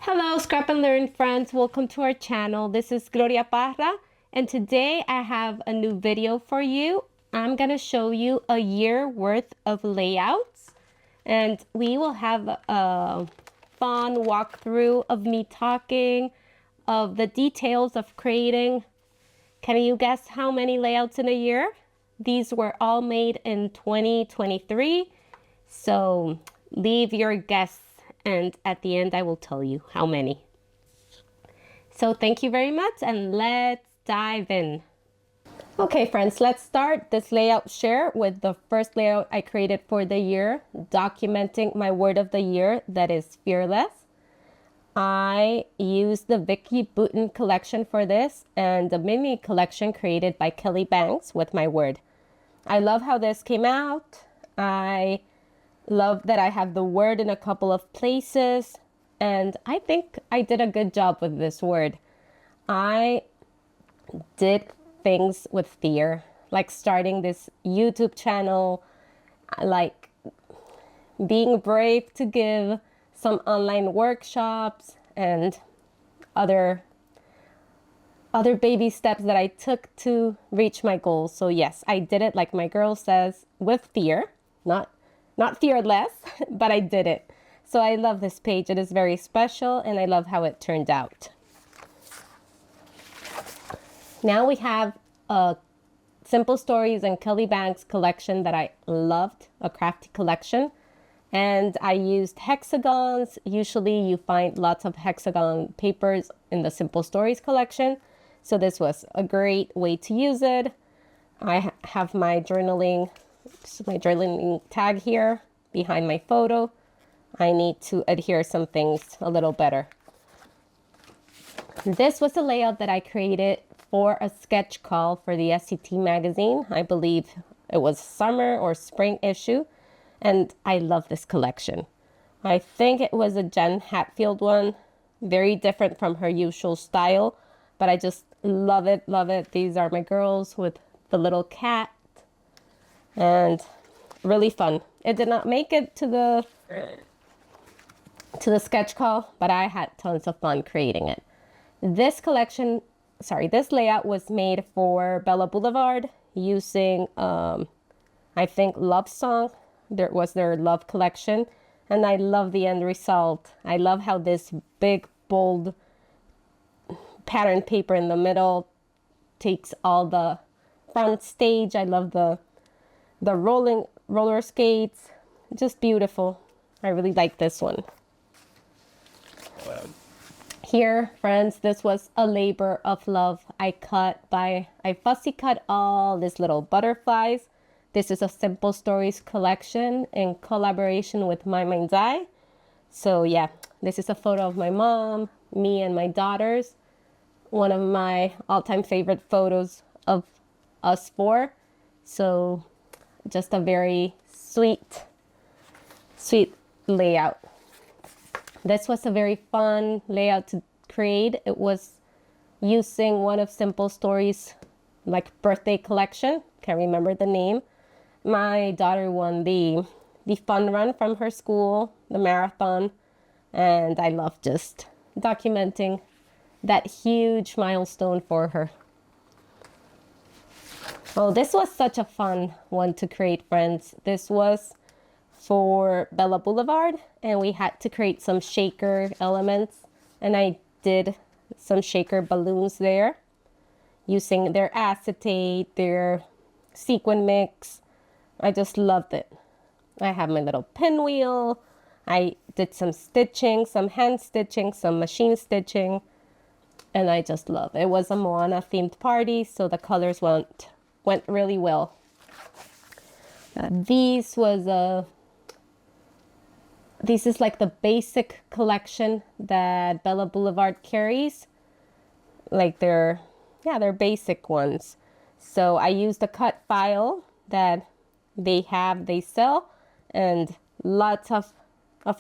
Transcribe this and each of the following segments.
Hello, Scrap and Learn friends. Welcome to our channel. This is Gloria Parra, and today I have a new video for you. I'm gonna show you a year worth of layouts, and we will have a fun walkthrough of me talking of the details of creating. Can you guess how many layouts in a year? These were all made in 2023, so leave your guess, and at the end I will tell you how many. So thank you very much, and let's dive in. Okay friends, let's start this layout share with the first layout I created for the year, documenting my word of the year, that is fearless. I used the Vicky Bouton collection for this and the mini collection created by Kelly Banks with my word. I love how this came out. I love that I have the word in a couple of places, and I think I did a good job with this word. I did things with fear, like starting this YouTube channel, like being brave to give some online workshops and other baby steps that I took to reach my goals. So yes, I did it, like my girl says, with fear, not fearless, but I did it. So I love this page. It is very special, and I love how it turned out. Now we have a Simple Stories and Kelly Banks collection that I loved, a crafty collection. And I used hexagons. Usually you find lots of hexagon papers in the Simple Stories collection. So this was a great way to use it. I have my journaling tag here behind my photo. I need to adhere some things a little better. This was a layout that I created for a sketch call for the SCT magazine. I believe it was summer or spring issue. And I love this collection. I think it was a Jen Hatfield one, very different from her usual style, but I just love it, love it. These are my girls with the little cat, and really fun. It did not make it to the sketch call, but I had tons of fun creating it. This layout was made for Bella Boulevard using, I think, Love Song. There was their love collection, and I love the end result. I love how this big, bold pattern paper in the middle takes all the front stage. I love the roller skates, just beautiful. I really like this one. Here, friends, this was a labor of love. I fussy cut all these little butterflies. This is a Simple Stories collection in collaboration with My Mind's Eye. So yeah, this is a photo of my mom, me, and my daughters. One of my all-time favorite photos of us four. So just a very sweet layout. This was a very fun layout to create. It was using one of Simple Stories' like birthday collection. Can't remember the name. My daughter won the fun run from her school, the marathon, and I love just documenting that huge milestone for her. Oh, this was such a fun one to create, friends. This was for Bella Boulevard, and we had to create some shaker elements, and I did some shaker balloons there using their acetate, their sequin mix. I just loved it. I have my little pinwheel. I did some stitching, some hand stitching, some machine stitching, and I just love it. It was a Moana themed party, so the colors went really well. This is like the basic collection that Bella Boulevard carries, like they're basic ones. So I used a cut file that they sell, and lots of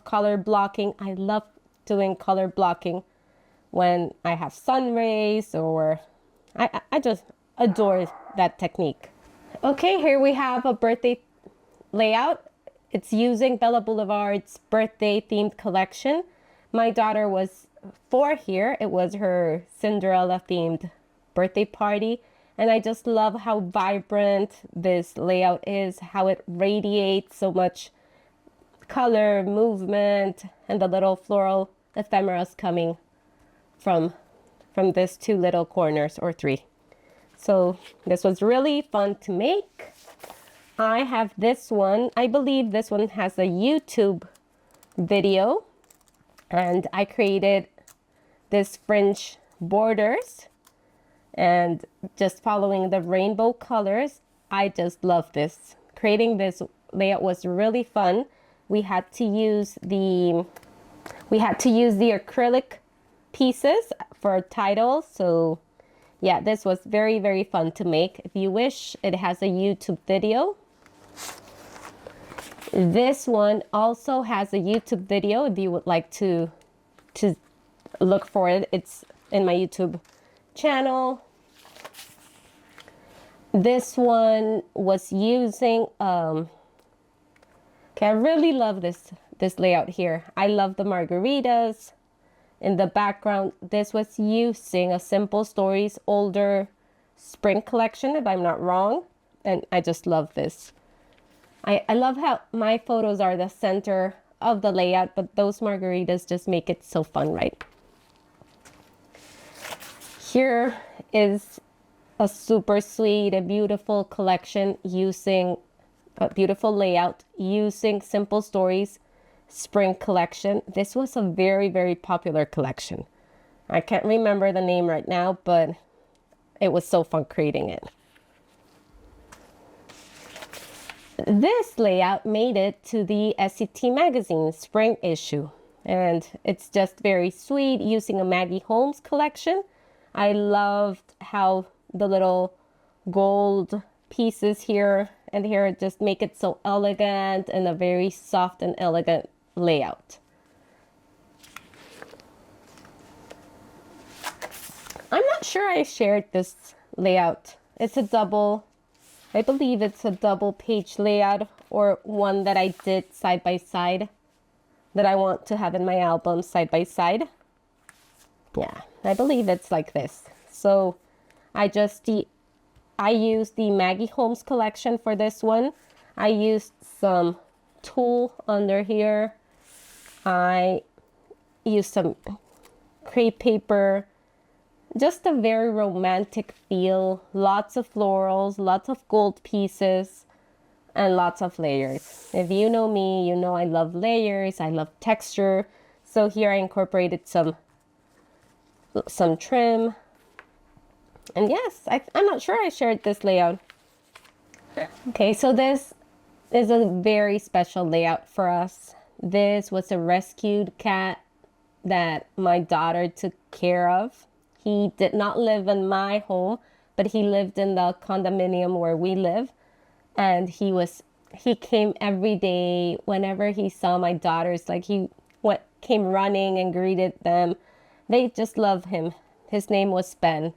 color blocking. I love doing color blocking when I have sun rays, or I just adore that technique. Okay, here we have a birthday layout. It's using Bella Boulevard's birthday themed collection. My daughter was for here, it was her Cinderella themed birthday party. And I just love how vibrant this layout is, how it radiates so much color, movement, and the little floral ephemeras coming from these two little corners, or three. So this was really fun to make. I have this one. I believe this one has a YouTube video, and I created this fringe borders and just following the rainbow colors. I just love this. Creating this layout was really fun. We had to use the acrylic pieces for titles. So yeah, this was very, very fun to make. If you wish, it has a YouTube video. This one also has a YouTube video if you would like to look for it. It's in my YouTube channel. This one was using okay, I really love this layout here. I love the margaritas in the background. This was using a Simple Stories older spring collection, if I'm not wrong, and I just love this. I love how my photos are the center of the layout, but those margaritas just make it so fun, right? Here is a super sweet and beautiful collection using a beautiful layout using Simple Stories spring collection. This was a very, very popular collection. I can't remember the name right now, but it was so fun creating it. This layout made it to the SCT magazine spring issue, and it's just very sweet using a Maggie Holmes collection. I loved how the little gold pieces here and here just make it so elegant and a very soft and elegant layout. I'm not sure I shared this layout. It's a double, I believe it's a double page layout, or one that I did side by side that I want to have in my album side by side. Yeah, I believe it's like this. So I used the Maggie Holmes collection for this one. I used some tulle under here. I used some crepe paper. Just a very romantic feel. Lots of florals, lots of gold pieces, and lots of layers. If you know me, you know I love layers. I love texture. So here I incorporated some trim. And yes, I'm not sure I shared this layout. Okay, so this is a very special layout for us. This was a rescued cat that my daughter took care of. He did not live in my home, but he lived in the condominium where we live. And he came every day whenever he saw my daughters. Like came running and greeted them. They just love him. His name was Ben.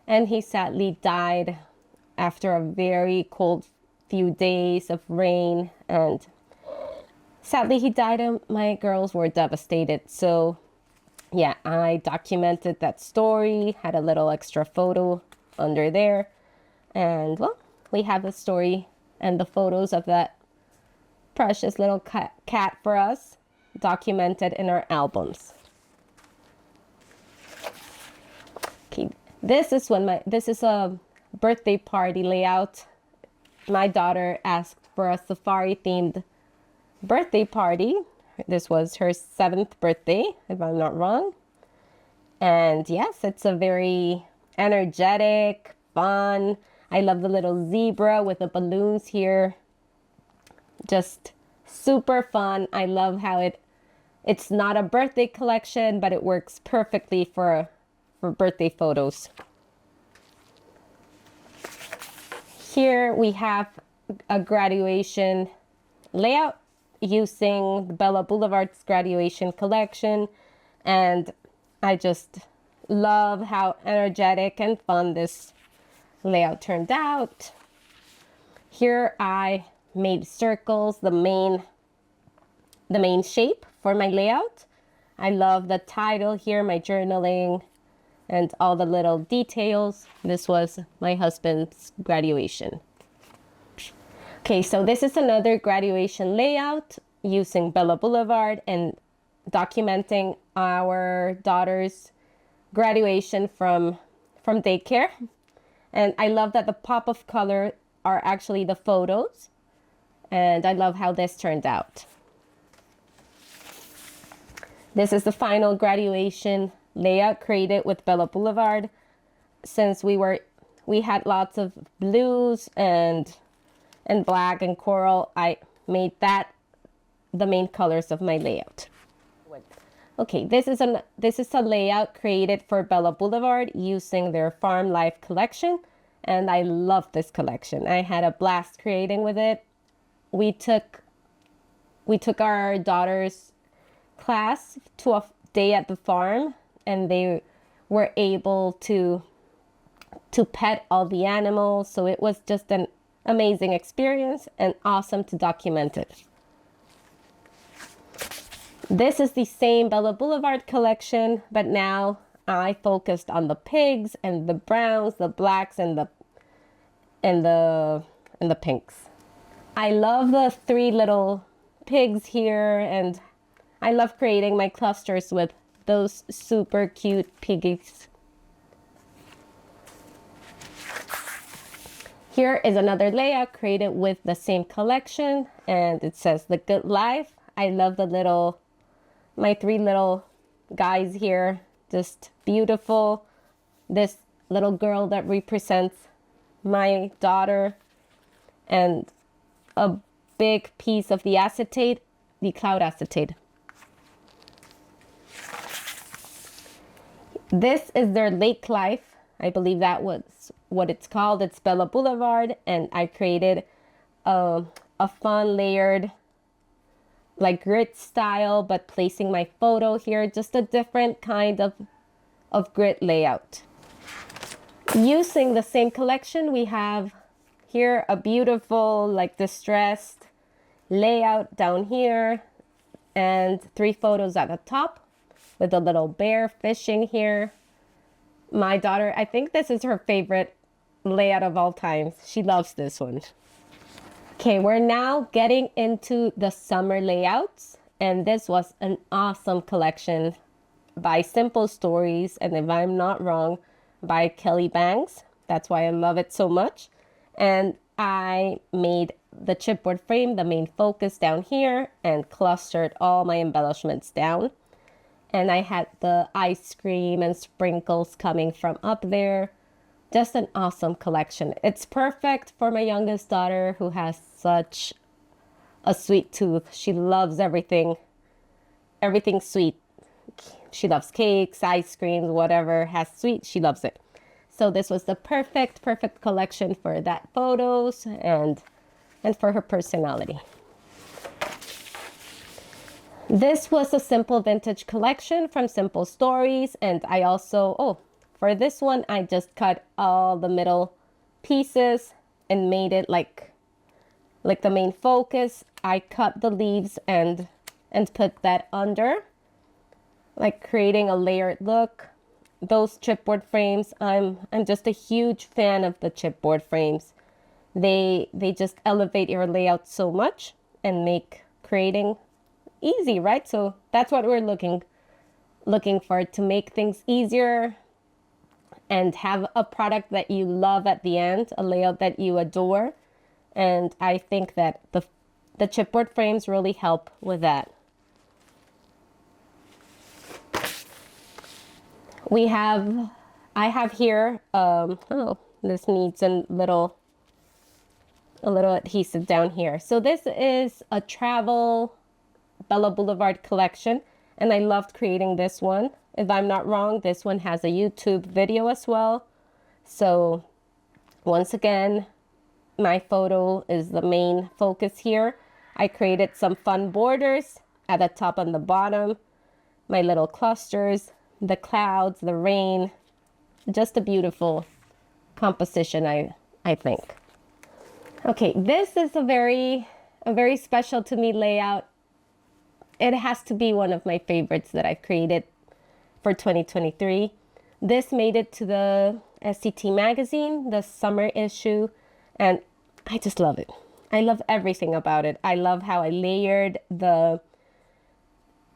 And he sadly died after a very cold few days of rain. And sadly he died and my girls were devastated. So yeah, I documented that story, had a little extra photo under there. And well, we have the story and the photos of that precious little cat for us documented in our albums. Okay, this is a birthday party layout. My daughter asked for a safari themed birthday party. This was her 7th birthday, if I'm not wrong. And yes, it's a very energetic, fun. I love the little zebra with the balloons here. Just super fun. I love how it's not a birthday collection, but it works perfectly for birthday photos. Here we have a graduation layout using the Bella Boulevard's graduation collection, and I just love how energetic and fun this layout turned out. Here I made circles, the main shape for my layout. I love the title here, my journaling, and all the little details. This was my husband's graduation. Okay, so this is another graduation layout using Bella Boulevard and documenting our daughter's graduation from daycare. And I love that the pop of color are actually the photos. And I love how this turned out. This is the final graduation layout created with Bella Boulevard. Since we had lots of blues and black and coral, I made that the main colors of my layout. Okay, this is a layout created for Bella Boulevard using their Farm Life collection, and I love this collection. I had a blast creating with it. We took our daughter's class to a day at the farm, and they were able to pet all the animals, so it was just an amazing experience and awesome to document it. This is the same Bella Boulevard collection, but now I focused on the pigs and the browns, the blacks, and the pinks. I love the 3 little pigs here, and I love creating my clusters with those super cute piggies. Here is another layout created with the same collection, and it says The Good Life. I love my 3 little guys here, just beautiful. This little girl that represents my daughter, and a big piece of the acetate, the cloud acetate. This is their lake life. I believe that was what it's called. It's Bella Boulevard, and I created a fun layered, like grid style, but placing my photo here, just a different kind of grid layout. Using the same collection, we have here a beautiful, like distressed layout down here, and 3 photos at the top with a little bear fishing here. My daughter, I think this is her favorite layout of all times. She loves this one. Okay, we're now getting into the summer layouts, and this was an awesome collection by Simple Stories, and if I'm not wrong, by Kelly Banks. That's why I love it so much. And I made the chipboard frame the main focus down here and clustered all my embellishments down. And I had the ice cream and sprinkles coming from up there. Just an awesome collection. It's perfect for my youngest daughter, who has such a sweet tooth. She loves everything sweet. She loves cakes, ice creams, whatever has sweet, she loves it. So this was the perfect collection for that photos and for her personality. This was a simple vintage collection from Simple Stories, and I also, for this one, I just cut all the middle pieces and made it like the main focus. I cut the leaves and put that under, like creating a layered look. Those chipboard frames, I'm just a huge fan of the chipboard frames. They just elevate your layout so much and make creating easy, right? So that's what we're looking for, to make things easier and have a product that you love at the end, a layout that you adore. And I think that the chipboard frames really help with that. I have here, this needs a little adhesive down here. So this is a travel Bella Boulevard collection, and I loved creating this one. If I'm not wrong, this one has a YouTube video as well. So once again, my photo is the main focus here. I created some fun borders at the top and the bottom, my little clusters, the clouds, the rain, just a beautiful composition, I think. Okay, this is a very special to me layout. it has to be one of my favorites that I've created for 2023. This made it to the SCT magazine, the summer issue, and I just love it. I love everything about it. I love how I layered the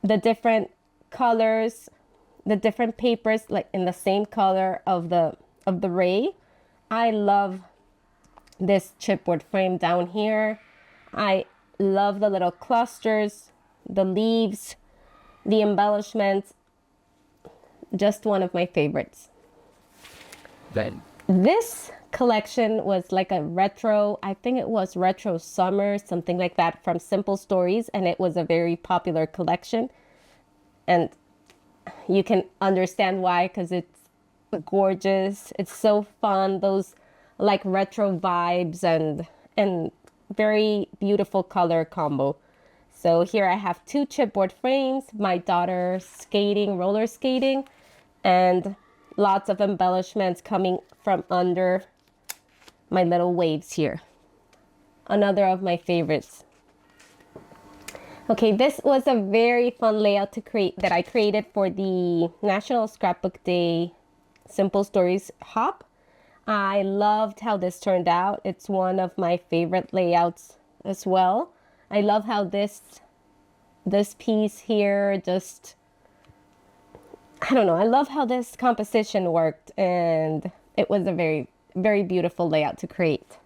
different colors, the different papers like in the same color of the ray. I love this chipboard frame down here. I love the little clusters, the leaves, the embellishments. Just one of my favorites. Then This collection was like a retro, I think it was retro summer, something like that, from Simple Stories, and it was a very popular collection. And you can understand why, because it's gorgeous. It's so fun, those like retro vibes and very beautiful color combo. So here I have two chipboard frames, my daughter skating, roller skating, and lots of embellishments coming from under my little waves here. Another of my favorites. Okay, this was a very fun layout to create that I created for the National Scrapbook Day Simple Stories Hop. I loved how this turned out. It's one of my favorite layouts as well. I love how this piece here just, I don't know, I love how this composition worked, and it was a very, very beautiful layout to create.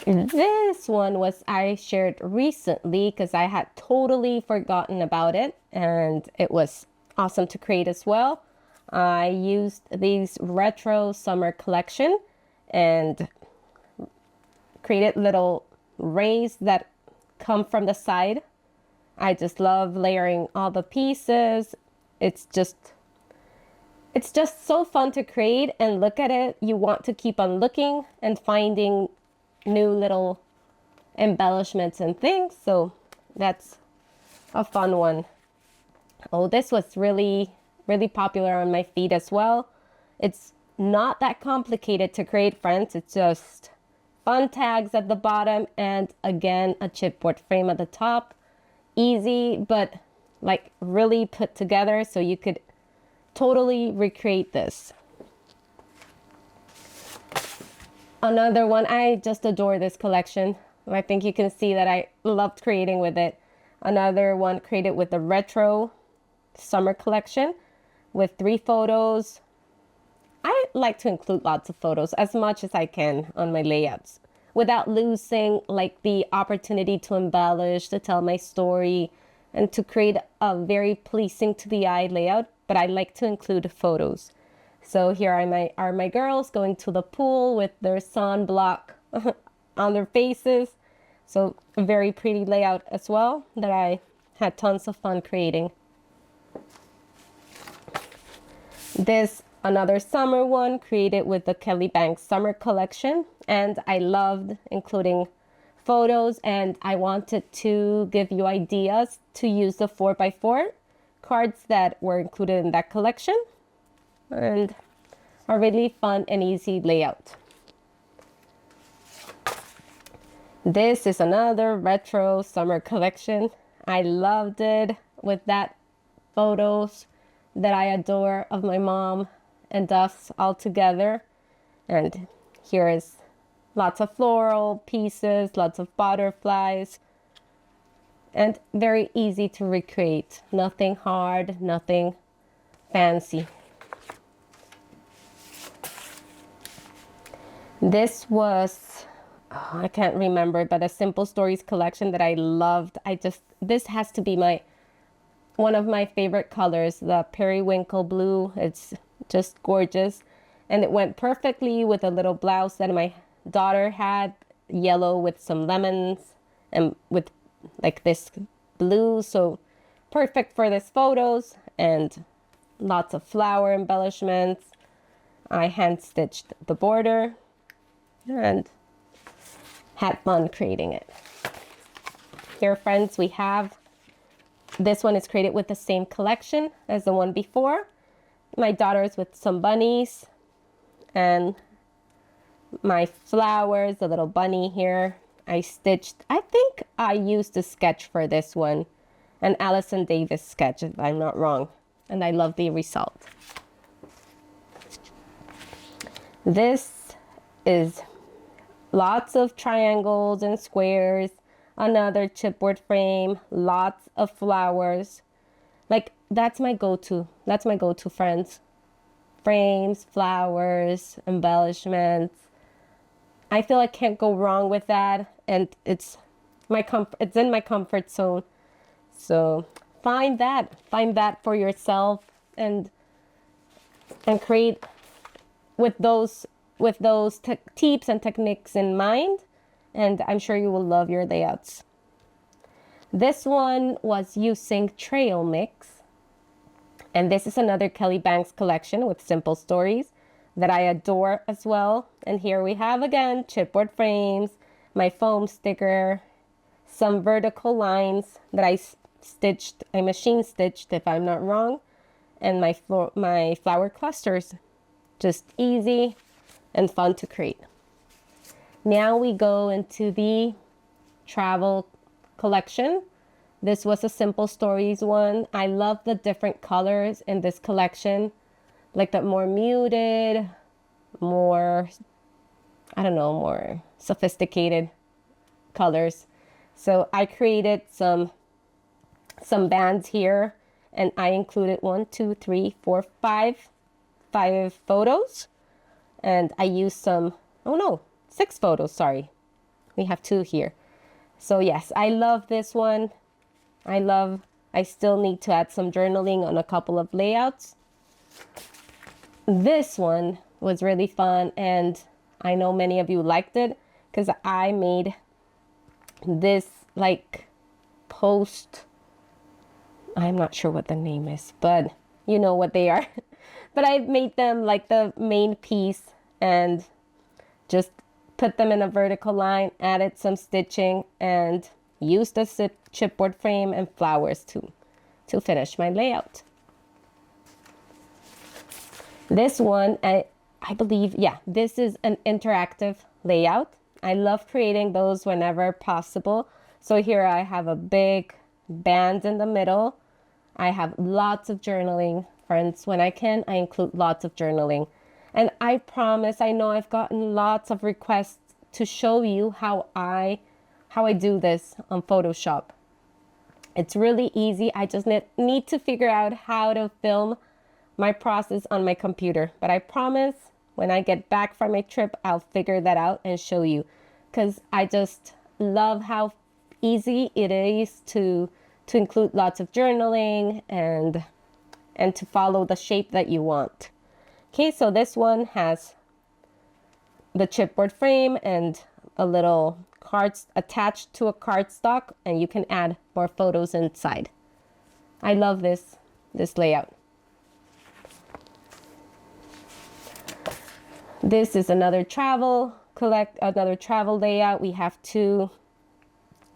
This one was I shared recently because I had totally forgotten about it, and it was awesome to create as well. I used these retro summer collection and created little rays that come from the side. I just love layering all the pieces. It's just so fun to create and look at it. You want to keep on looking and finding new little embellishments and things. So that's a fun one. Oh, this was really, really popular on my feed as well. It's not that complicated to create, friends. It's just fun tags at the bottom and again a chipboard frame at the top. Easy, but like really put together, so you could totally recreate this. Another one, I just adore this collection. I think you can see that I loved creating with it. Another one created with the retro summer collection with 3 photos. I like to include lots of photos as much as I can on my layouts without losing like the opportunity to embellish, to tell my story, and to create a very pleasing to the eye layout. But I like to include photos. So here are my girls going to the pool with their sunblock on their faces. So a very pretty layout as well that I had tons of fun creating. This another summer one created with the Kelly Banks summer collection, and I loved including photos, and I wanted to give you ideas to use the 4x4 cards that were included in that collection, and a really fun and easy layout. This is another retro summer collection. I loved it with that photos that I adore of my mom and us all together. And here is lots of floral pieces, lots of butterflies, and very easy to recreate. Nothing hard, nothing fancy. This was, I can't remember, but a Simple Stories collection that I loved. This has to be one of my favorite colors, the periwinkle blue. It's just gorgeous. And it went perfectly with a little blouse that my daughter had, yellow with some lemons and with like this blue. So perfect for this photos, and lots of flower embellishments. I hand stitched the border and had fun creating it. Here, friends, we have, this one is created with the same collection as the one before. My daughter's with some bunnies, and my flowers, the little bunny here. I stitched, I think I used a sketch for this one, an Allison Davis sketch, if I'm not wrong. And I love the result. This is lots of triangles and squares, another chipboard frame, lots of flowers. Like, that's my go-to. That's my go-to, friends. Frames, flowers, embellishments. I feel I can't go wrong with that, and it's in my comfort zone. So find that for yourself, and create with those tips and techniques in mind, and I'm sure you will love your layouts. This one was using trail mix, and this is another Kelly Banks collection with simple stories that I adore as well. And here we have again chipboard frames, my foam sticker, some vertical lines that I machine stitched if I'm not wrong, and my flower clusters. Just easy and fun to create. Now we go into the travel collection. This was a simple stories one. I love the different colors in this collection, like the more muted, more, I don't know, more sophisticated colors. So I created some bands here, and I included 5 photos, and I used some, 6 photos, sorry. We have 2 here. So yes, I love this one. I still need to add some journaling on a couple of layouts. This one was really fun, and I know many of you liked it because I made this like post. I'm not sure what the name is, but you know what they are. But I made them like the main piece and just put them in a vertical line, added some stitching, and used a chipboard frame and flowers to finish my layout. This one, I believe, yeah, this is an interactive layout. I love creating those whenever possible. So here I have a big band in the middle. I have lots of journaling. Friends, when I can, I include lots of journaling. And I promise, I know I've gotten lots of requests to show you how I do this on Photoshop. It's really easy. I just need to figure out how to film my process on my computer. But I promise when I get back from my trip, I'll figure that out and show you. Because I just love how easy it is to include lots of journaling and to follow the shape that you want. Okay, so this one has the chipboard frame and a little cards attached to a cardstock, and you can add more photos inside. I love this layout. This is another travel layout. We have 2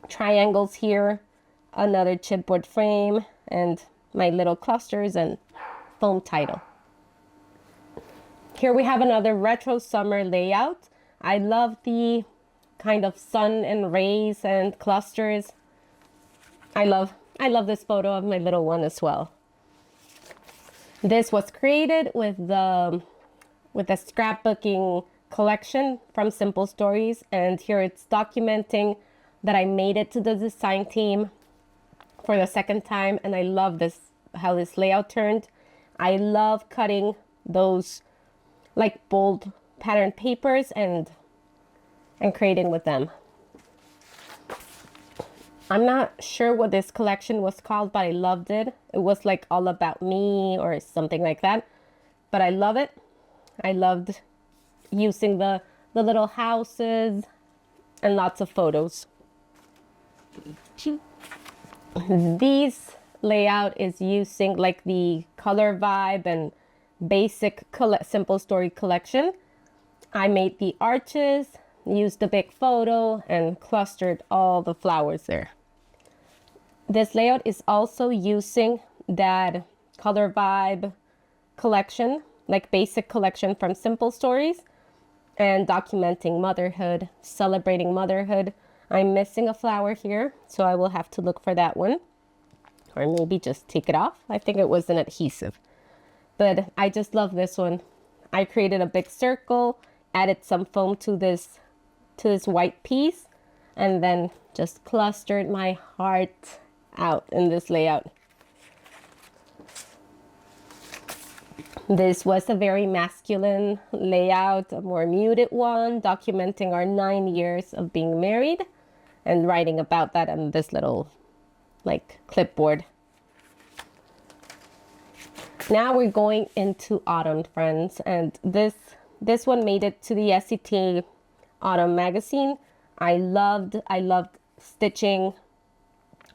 triangles here, another chipboard frame, and my little clusters and foam title. Here we have another retro summer layout. I love the kind of sun and rays and clusters. I love this photo of my little one as well. This was created with the scrapbooking collection from Simple Stories, and here it's documenting that I made it to the design team for the second time, and I love how this layout turned. I love cutting those like bold pattern papers and creating with them. I'm not sure what this collection was called, but I loved it. It was like all about me or something like that, but I love it. I loved using the little houses and lots of photos. These layout is using like the color vibe and basic simple story collection. I made the arches, used a big photo, and clustered all the flowers there. This layout is also using that color vibe collection, like basic collection from Simple Stories, and documenting motherhood, celebrating motherhood. I'm missing a flower here, so I will have to look for that one. Or maybe just take it off. I think it was an adhesive. But I just love this one. I created a big circle, added some foam to this white piece, and then just clustered my heart out in this layout. This was a very masculine layout, a more muted one, documenting our 9 years of being married and writing about that on this little like clipboard. Now we're going into autumn, friends, and this one made it to the SCT Autumn magazine. I loved stitching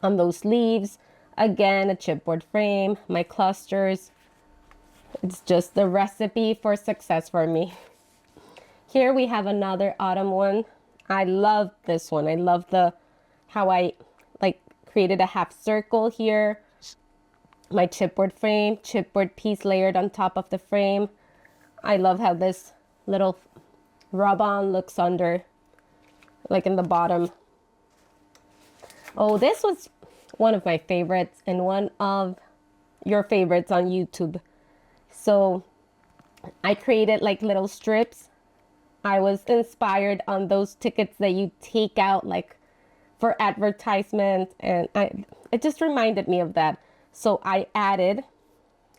on those leaves. Again, a chipboard frame, my clusters. It's just the recipe for success for me. Here we have another autumn one. I love this one. I love how I like created a half circle here. My chipboard frame, chipboard piece layered on top of the frame. I love how this little rub-on looks under, like in the bottom. Oh, this was one of my favorites and one of your favorites on YouTube. So I created like little strips. I was inspired on those tickets that you take out like for advertisement, and it just reminded me of that. So I added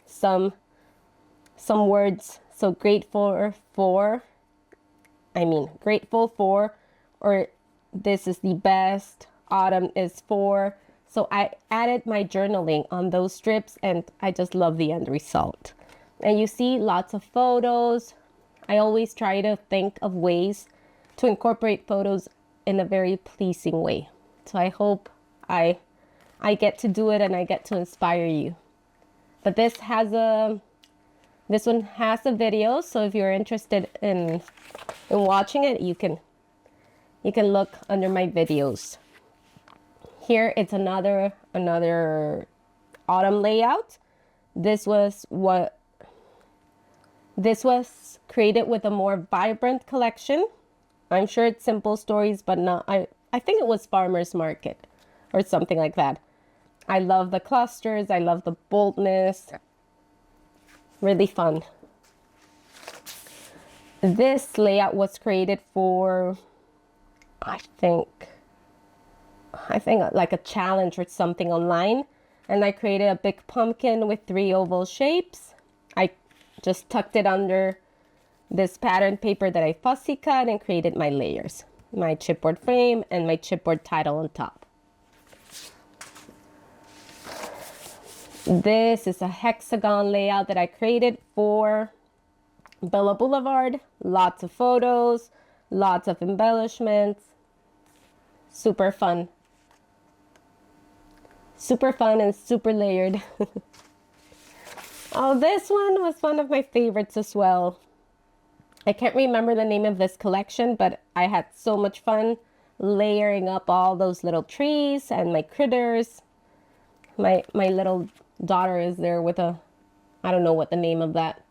some words. So grateful for, or this is the best, autumn is for. So I added my journaling on those strips, and I just love the end result. And you see lots of photos. I always try to think of ways to incorporate photos in a very pleasing way. So I hope I get to do it and I get to inspire you. But this one has a video, so if you're interested in watching it, you can look under my videos. Here it's another autumn layout. This was created with a more vibrant collection. I'm sure it's Simple Stories, but not, I think it was Farmer's Market or something like that. I love the clusters. I love the boldness. Really fun. This layout was created for, I think like a challenge or something online. And I created a big pumpkin with 3 oval shapes. I just tucked it under this pattern paper that I fussy cut and created my layers, my chipboard frame and my chipboard title on top. This is a hexagon layout that I created for Bella Boulevard. Lots of photos, lots of embellishments. Super fun. Super fun and super layered. Oh, this one was one of my favorites as well. I can't remember the name of this collection, but I had so much fun layering up all those little trees and my critters. My little daughter is there with I don't know what the name of that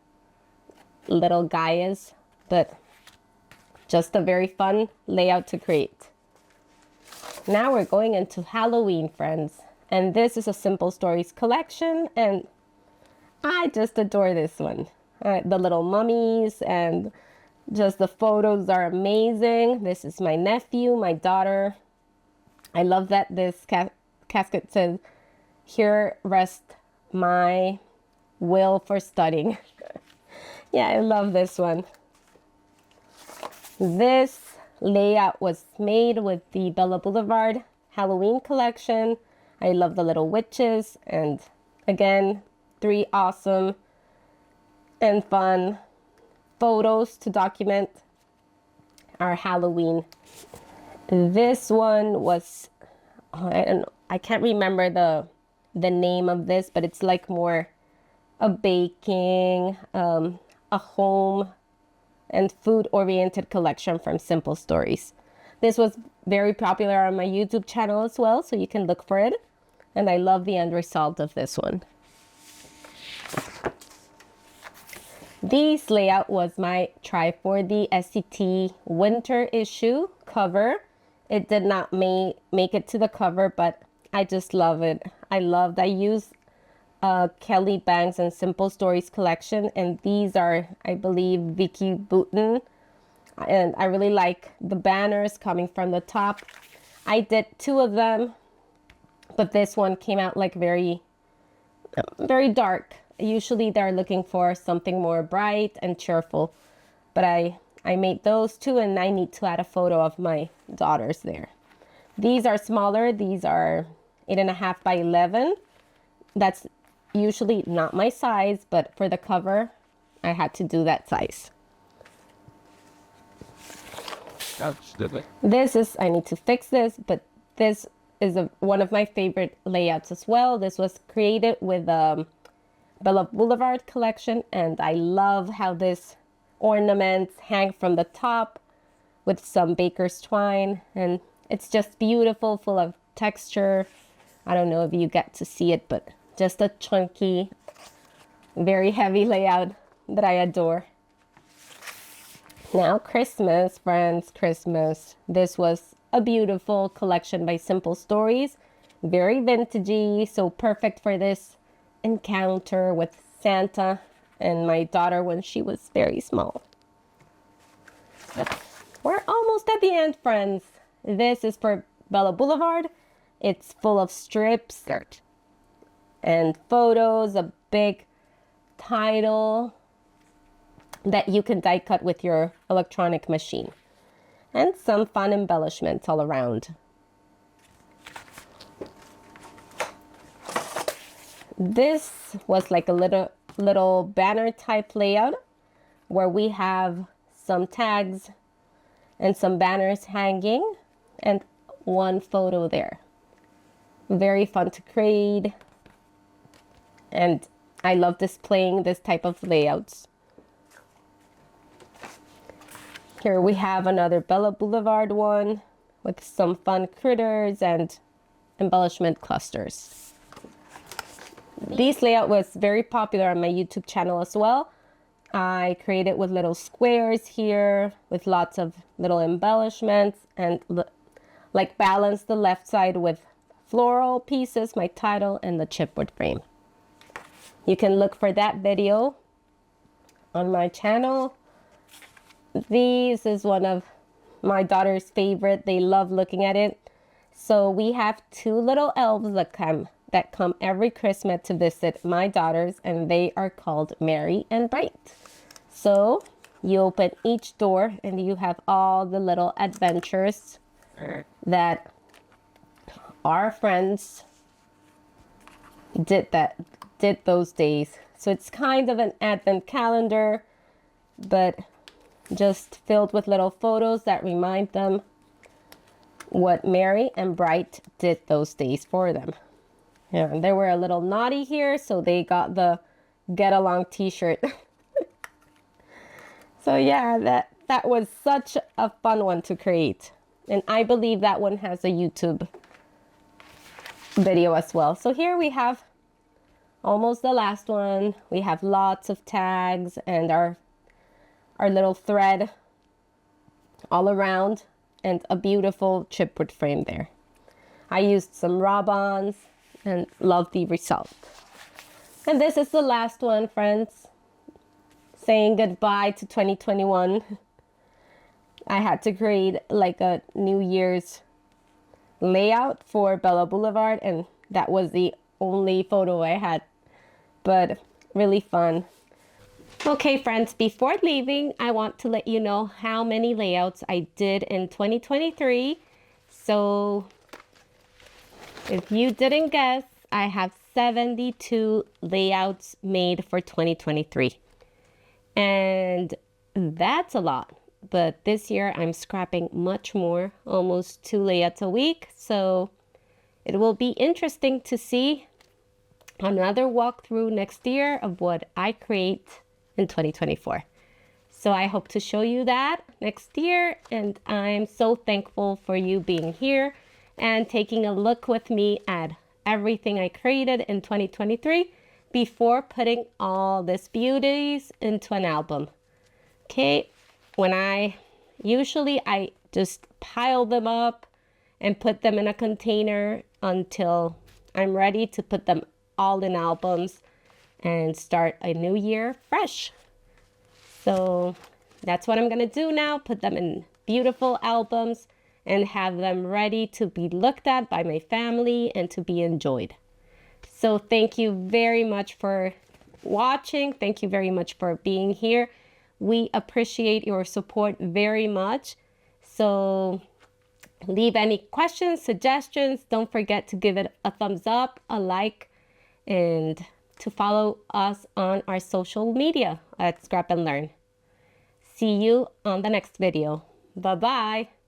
little guy is, but just a very fun layout to create. Now we're going into Halloween, friends. And this is a Simple Stories collection, and I just adore this one. The little mummies and just the photos are amazing. This is my nephew, my daughter. I love that this casket says, "Here rest my will for studying." Yeah, I love this one. This layout was made with the Bella Boulevard Halloween collection. I love the little witches, and again, 3 awesome and fun photos to document our Halloween. This one was, I can't remember the name of this, but it's like more a baking, a home and food oriented collection from Simple Stories. This was very popular on my YouTube channel as well, so you can look for it. And I love the end result of this one. This layout was my try for the SCT winter issue cover. It did not make it to the cover, but I just love it. I use Kelly Banks and Simple Stories collection, and these are, I believe, Vicky Bouton, and I really like the banners coming from the top. I did 2 of them, but this one came out like very dark. Usually they're looking for something more bright and cheerful, but I made those 2, and I need to add a photo of my daughters there. These are smaller. These are 8.5 by 11. That's usually not my size, but for the cover, I had to do that size. This is, I need to fix this, but this is one of my favorite layouts as well. This was created with Bella Boulevard collection, and I love how this ornaments hang from the top with some baker's twine, and it's just beautiful, full of texture. I don't know if you get to see it, but just a chunky, very heavy layout that I adore. Now Christmas, friends, Christmas. This was a beautiful collection by Simple Stories, very vintagey, so perfect for this encounter with Santa and my daughter when she was very small. We're almost at the end, friends. This is for Bella Boulevard. It's full of strips and photos, a big title that you can die cut with your electronic machine, and some fun embellishments all around. This was like a little banner type layout where we have some tags and some banners hanging and one photo there. Very fun to create, and I love displaying this type of layouts. Here we have another Bella Boulevard one with some fun critters and embellishment clusters. This layout was very popular on my YouTube channel as well. I created with little squares here with lots of little embellishments, and like balance the left side with floral pieces, my title, and the chipboard frame. You can look for that video on my channel. This is one of my daughter's favorite. They love looking at it. So we have 2 little elves that come every Christmas to visit my daughters, and they are called Mary and Bright. So you open each door and you have all the little adventures that our friends did those days. So it's kind of an advent calendar, but just filled with little photos that remind them what Mary and Bright did those days for them. Yeah, and they were a little naughty here, so they got the Get Along t-shirt. So yeah, that was such a fun one to create. And I believe that one has a YouTube video as well. So here we have almost the last one. We have lots of tags and our little thread all around, and a beautiful chipboard frame there. I used some rub-ons and love the result. And this is the last one, friends. Saying goodbye to 2021. I had to create like a New Year's layout for Bella Boulevard, and that was the only photo I had, but really fun. Okay, friends, before leaving, I want to let you know how many layouts I did in 2023. So if you didn't guess, I have 72 layouts made for 2023. And that's a lot. But this year I'm scrapping much more, almost 2 layouts a week. So it will be interesting to see another walkthrough next year of what I create in 2024. So I hope to show you that next year, and I'm so thankful for you being here and taking a look with me at everything I created in 2023 before putting all these beauties into an album. Okay, I just pile them up and put them in a container until I'm ready to put them all in albums and start a new year fresh. So that's what I'm gonna do now, put them in beautiful albums and have them ready to be looked at by my family and to be enjoyed. So thank you very much for watching. Thank you very much for being here. We appreciate your support very much. So leave any questions, suggestions. Don't forget to give it a thumbs up, a like, and to follow us on our social media at Scrap and Learn. See you on the next video. Bye-bye.